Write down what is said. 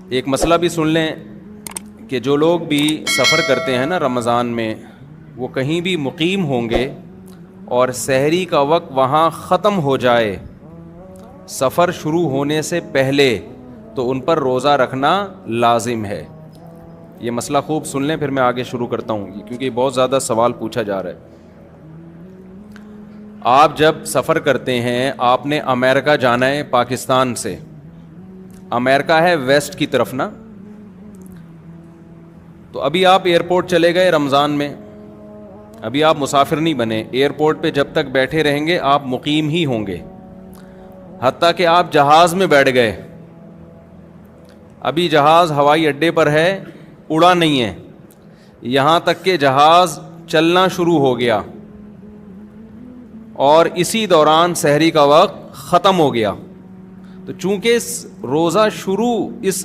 ایک مسئلہ بھی سن لیں کہ جو لوگ بھی سفر کرتے ہیں نا رمضان میں، وہ کہیں بھی مقیم ہوں گے اور سحری کا وقت وہاں ختم ہو جائے سفر شروع ہونے سے پہلے، تو ان پر روزہ رکھنا لازم ہے۔ یہ مسئلہ خوب سن لیں، پھر میں آگے شروع کرتا ہوں کیونکہ بہت زیادہ سوال پوچھا جا رہا ہے۔ آپ جب سفر کرتے ہیں، آپ نے امریکہ جانا ہے پاکستان سے، امریکہ ہے ویسٹ کی طرف نا، تو ابھی آپ ایئرپورٹ چلے گئے رمضان میں، ابھی آپ مسافر نہیں بنے، ایئرپورٹ پہ جب تک بیٹھے رہیں گے آپ مقیم ہی ہوں گے، حتیٰ کہ آپ جہاز میں بیٹھ گئے، ابھی جہاز ہوائی اڈے پر ہے، اڑا نہیں ہے، یہاں تک کہ جہاز چلنا شروع ہو گیا اور اسی دوران سحری کا وقت ختم ہو گیا، تو چونکہ روزہ شروع اس